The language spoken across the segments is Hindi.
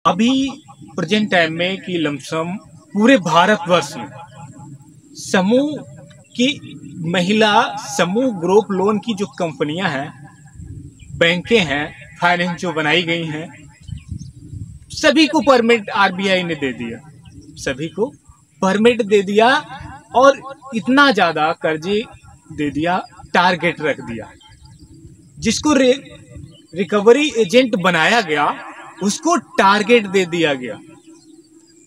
अभी प्रेजेंट टाइम में कि लमसम पूरे भारतवर्ष में समूह की महिला समूह ग्रुप लोन की जो कंपनियां हैं, बैंकें हैं, फाइनेंस जो बनाई गई हैं, सभी को परमिट आरबीआई ने दे दिया। सभी को परमिट दे दिया और इतना ज्यादा कर्जे दे दिया, टारगेट रख दिया। जिसको रिकवरी एजेंट बनाया गया उसको टारगेट दे दिया गया।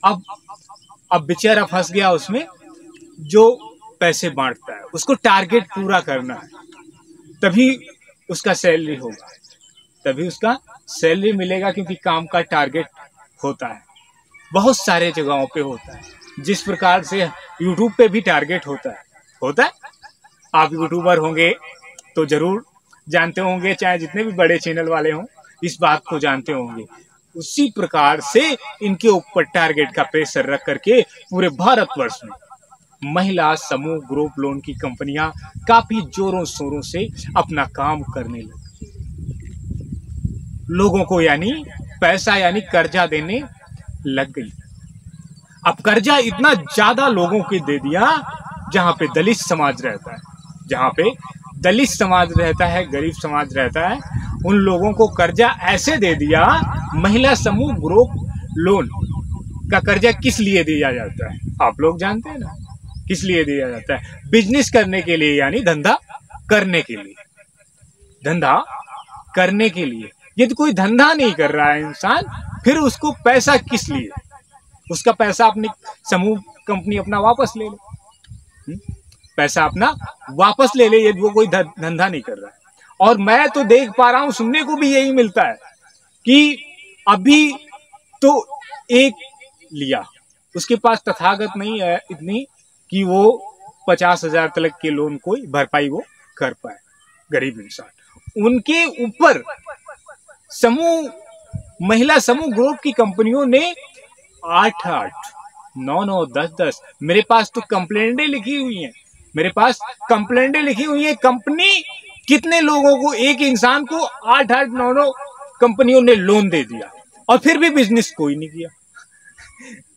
अब बेचारा फंस गया उसमें। जो पैसे बांटता है उसको टारगेट पूरा करना है, तभी उसका सैलरी होगा, तभी उसका सैलरी मिलेगा, क्योंकि काम का टारगेट होता है। बहुत सारे जगहों पे होता है। जिस प्रकार से यूट्यूब पे भी टारगेट होता है। आप यूट्यूबर होंगे तो जरूर जानते होंगे, चाहे जितने भी बड़े चैनल वाले हों इस बात को जानते होंगे। उसी प्रकार से इनके ऊपर टारगेट का प्रेशर रख करके पूरे भारतवर्ष में महिला समूह ग्रुप लोन की कंपनियां काफी जोरों शोरों से अपना काम करने लगी। लोगों को यानी पैसा यानी कर्जा देने लग गई। अब कर्जा इतना ज्यादा लोगों को दे दिया, जहां पे दलित समाज रहता है, जहां पे दलित समाज रहता है, गरीब समाज रहता है, उन लोगों को कर्जा ऐसे दे दिया। महिला समूह ग्रुप लोन का कर्जा किस लिए दिया जाता है? आप लोग जानते हैं ना किस लिए दिया जाता है? बिजनेस करने के लिए, यानी धंधा करने के लिए। धंधा करने के लिए। यदि कोई धंधा नहीं कर रहा है इंसान, फिर उसको पैसा किस लिए? उसका पैसा अपनी समूह कंपनी अपना वापस ले ले, पैसा अपना वापस ले ले, यदि वो कोई धंधा नहीं कर रहा है। और मैं तो देख पा रहा हूं, सुनने को भी यही मिलता है कि अभी तो एक लिया, उसके पास तथागत नहीं है इतनी कि वो 50,000 तक के लोन को भरपाई वो कर पाए। गरीब इंसान, उनके ऊपर महिला समूह ग्रुप की कंपनियों ने 8-8, 9-9, 10-10, मेरे पास तो कंप्लेंटें लिखी हुई हैं। मेरे पास कंप्लेंटें लिखी हुई है। कंपनी कितने लोगों को, एक इंसान को 8-8, 9-9 कंपनियों ने लोन दे दिया, और फिर भी बिजनेस कोई नहीं किया।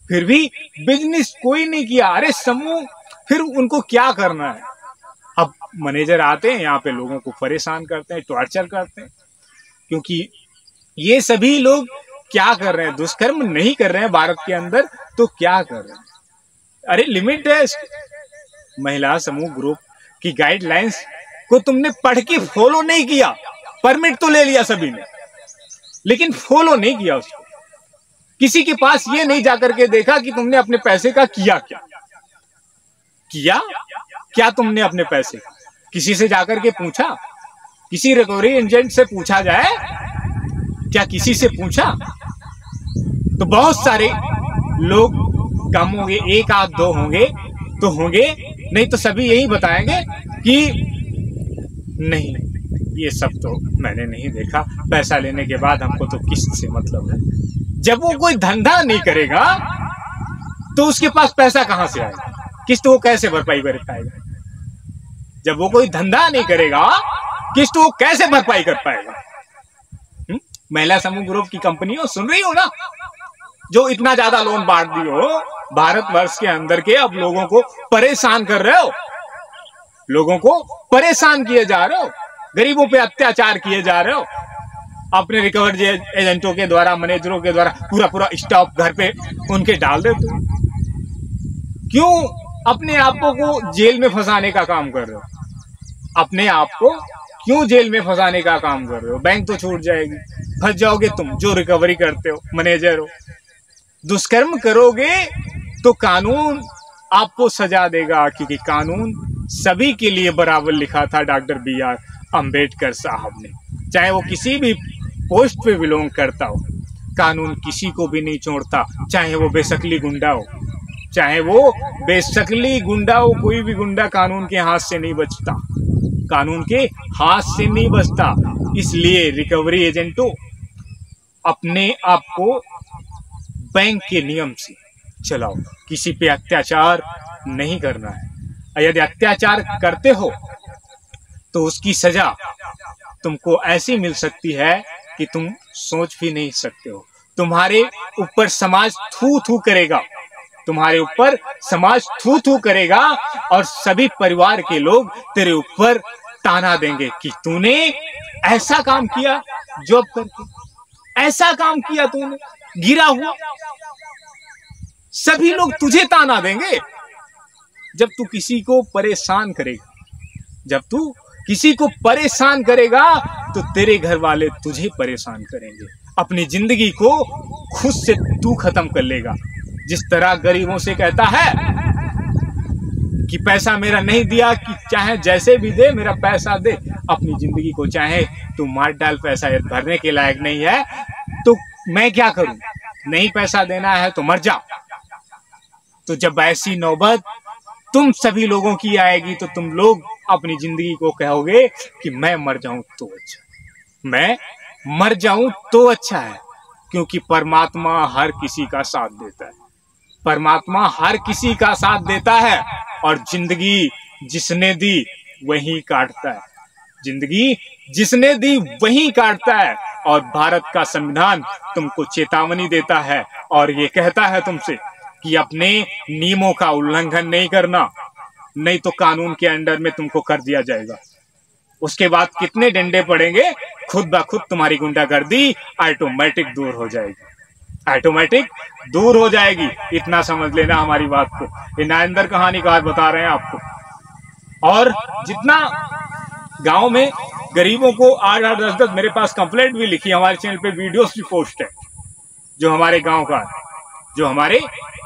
फिर भी बिजनेस कोई नहीं किया। अरे समूह, फिर उनको क्या करना है? अब मैनेजर आते हैं यहाँ पे, लोगों को परेशान करते हैं, टॉर्चर करते हैं, क्योंकि ये सभी लोग क्या कर रहे हैं? दुष्कर्म नहीं कर रहे हैं भारत के अंदर, तो क्या कर रहे हैं? अरे लिमिट है। महिला समूह ग्रुप की गाइडलाइंस को तुमने पढ़ के फॉलो नहीं किया। परमिट तो ले लिया सभी ने, लेकिन फॉलो नहीं किया उसको। किसी के पास ये नहीं जाकर के देखा कि तुमने अपने पैसे का किया क्या तुमने अपने पैसे का किसी से जाकर के पूछा? किसी रिकवरी एजेंट से पूछा जाए क्या? किसी से पूछा? तो बहुत सारे लोग कम होंगे, 1-8, 2 होंगे तो होंगे, नहीं तो सभी यही बताएंगे कि नहीं, ये सब तो मैंने नहीं देखा, पैसा लेने के बाद हमको तो किस्त से मतलब है। जब वो कोई धंधा नहीं करेगा तो उसके पास पैसा कहां से आएगा? किस्त वो कैसे भरपाई कर पाएगा? जब वो कोई धंधा नहीं करेगा, किस्त वो कैसे भरपाई कर पाएगा? महिला समूह ग्रुप की कंपनियों, सुन रही हो ना, जो इतना ज्यादा लोन बांट दी हो भारतवर्ष के अंदर के, अब लोगों को परेशान कर रहे हो, लोगों को परेशान किए जा रहे हो, गरीबों पे अत्याचार किए जा रहे हो। अपने रिकवरी एजेंटों के द्वारा, मैनेजरों के द्वारा पूरा स्टॉक घर पे उनके डाल देते हो। क्यों अपने आप को जेल में फंसाने का काम कर रहे हो? अपने आप को क्यों जेल में फंसाने का काम कर रहे हो? बैंक तो छूट जाएगी, फंस जाओगे तुम जो रिकवरी करते हो, मैनेजर हो। दुष्कर्म करोगे तो कानून आपको सजा देगा, क्योंकि कानून सभी के लिए बराबर लिखा था डॉक्टर BR अंबेडकर साहब ने। चाहे वो किसी भी पोस्ट पे बिलोंग करता हो, कानून किसी को भी नहीं छोड़ता, चाहे वो बेशकली गुंडा हो, चाहे वो बेशकली गुंडा हो। कोई भी गुंडा कानून के हाथ से नहीं बचता, कानून के हाथ से नहीं बचता। इसलिए रिकवरी एजेंटों, अपने आप को बैंक के नियम से चलाओ, किसी पे अत्याचार नहीं करना है। यदि अत्याचार करते हो तो उसकी सजा तुमको ऐसी मिल सकती है कि तुम सोच भी नहीं सकते हो। तुम्हारे ऊपर समाज थू थू करेगा, तुम्हारे ऊपर समाज थू थू करेगा और सभी परिवार के लोग तेरे ऊपर ताना देंगे कि तूने ऐसा काम किया, जॉब करके ऐसा काम किया, तूने गिरा हुआ। सभी लोग तुझे ताना देंगे। जब तू किसी को परेशान करेगा, जब तू किसी को परेशान करेगा तो तेरे घर वाले तुझे परेशान करेंगे। अपनी जिंदगी को खुद से तू खत्म कर लेगा। जिस तरह गरीबों से कहता है कि पैसा मेरा नहीं दिया, कि चाहे जैसे भी दे मेरा पैसा दे, अपनी जिंदगी को चाहे तू मार डाल, पैसा भरने के लायक नहीं है तो मैं क्या करूं, नहीं पैसा देना है तो मर जा। तो जब ऐसी नौबत तुम सभी लोगों की आएगी तो तुम लोग अपनी जिंदगी को कहोगे कि मैं मर जाऊं तो अच्छा, मैं मर जाऊं तो अच्छा है। क्योंकि परमात्मा हर किसी का साथ देता है, परमात्मा हर किसी का साथ देता है और जिंदगी जिसने दी वही काटता है, जिंदगी जिसने दी वही काटता है। और भारत का संविधान तुमको चेतावनी देता है और ये कहता है तुमसे कि अपने नियमों का उल्लंघन नहीं करना, नहीं तो कानून के अंडर में तुमको कर दिया जाएगा। उसके बाद कितने डंडे पड़ेंगे, खुद ब खुद तुम्हारी गुंडागर्दी ऑटोमेटिक दूर हो जाएगी, ऑटोमेटिक दूर हो जाएगी। इतना समझ लेना हमारी बात को। ये नायंदर कहानीकार बता रहे हैं आपको। और जितना गांव में गरीबों को 8-8, 10-10 मेरे पास कंप्लेंट भी लिखी, हमारे चैनल पे वीडियोस भी पोस्ट है जो हमारे गांव का है, जो हमारे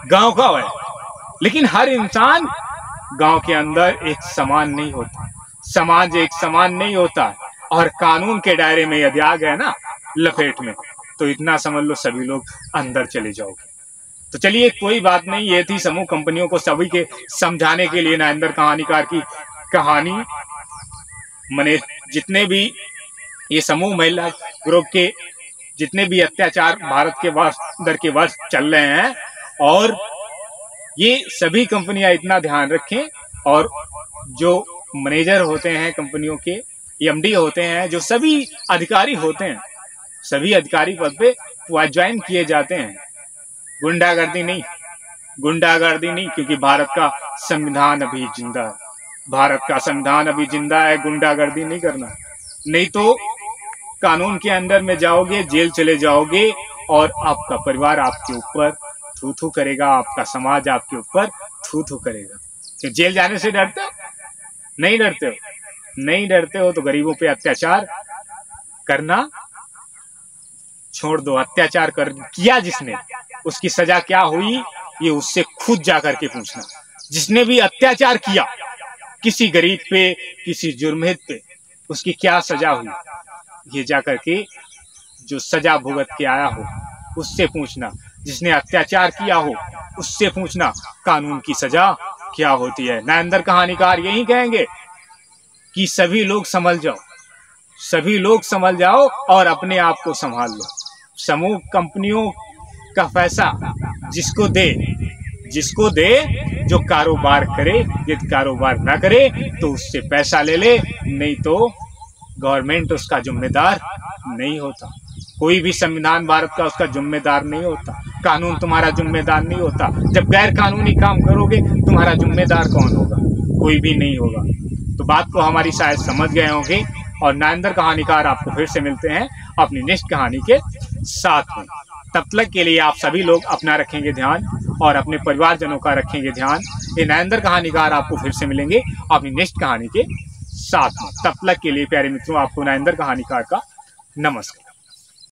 गांव का है। लेकिन हर इंसान गांव के अंदर एक समान नहीं होता, समाज एक समान नहीं होता। और कानून के दायरे में यदि आ गए ना लपेट में, तो इतना समझ लो सभी लोग अंदर चले जाओगे। तो चलिए कोई बात नहीं, ये थी समूह कंपनियों को सभी के समझाने के लिए नायंदर कहानीकार की कहानी। मैंने जितने भी ये समूह महिला ग्रुप के जितने भी अत्याचार भारत के अंदर के वर्ष चल रहे हैं, और ये सभी कंपनियां इतना ध्यान रखें, और जो मैनेजर होते हैं कंपनियों के, एमडी होते हैं, जो सभी अधिकारी होते हैं, सभी अधिकारी पद पे ज्वाइन किए जाते हैं। गुंडागर्दी नहीं, गुंडागर्दी नहीं, क्योंकि भारत का संविधान अभी जिंदा है, भारत का संविधान अभी जिंदा है। गुंडागर्दी नहीं करना, नहीं तो कानून के अंदर में जाओगे, जेल चले जाओगे और आपका परिवार आपके ऊपर थू थू करेगा, आपका समाज आपके ऊपर थू थू करेगा। क्यों जेल जाने से डरते हो? नहीं डरते हो? नहीं डरते हो तो गरीबों पे अत्याचार करना छोड़ दो। अत्याचार किया जिसने, उसकी सजा क्या हुई ये उससे खुद जाकर के पूछना। जिसने भी अत्याचार किया किसी गरीब पे, किसी जुर्महित पे, उसकी क्या सजा हुई ये जाकर के जो सजा भुगत के आया हो उससे पूछना। जिसने अत्याचार किया हो उससे पूछना कानून की सजा क्या होती है। नायंदर कहानीकार यही कहेंगे कि सभी लोग संभल जाओ, सभी लोग संभल जाओ और अपने आप को संभाल लो। समूह कंपनियों का पैसा जिसको दे, जिसको दे, जो कारोबार करे, यदि कारोबार ना करे तो उससे पैसा ले ले, नहीं तो गवर्नमेंट उसका जिम्मेदार नहीं होता। कोई भी संविधान भारत का उसका जिम्मेदार नहीं होता, कानून तुम्हारा जिम्मेदार नहीं होता। जब गैर कानूनी काम करोगे तुम्हारा जिम्मेदार कौन होगा? कोई भी नहीं होगा। तो बात को हमारी शायद समझ गए होंगे। और नायंदर कहानीकार आपको फिर से मिलते हैं अपनी नेक्स्ट कहानी के साथ में। तब तक के लिए आप सभी लोग अपना रखेंगे ध्यान और अपने परिवारजनों का रखेंगे ध्यान। ये नायंदर कहानीकार आपको फिर से मिलेंगे अपनी नेक्स्ट कहानी के साथ में। तब तक के लिए प्यारे मित्रों, आपको नायंदर कहानीकार का नमस्कार।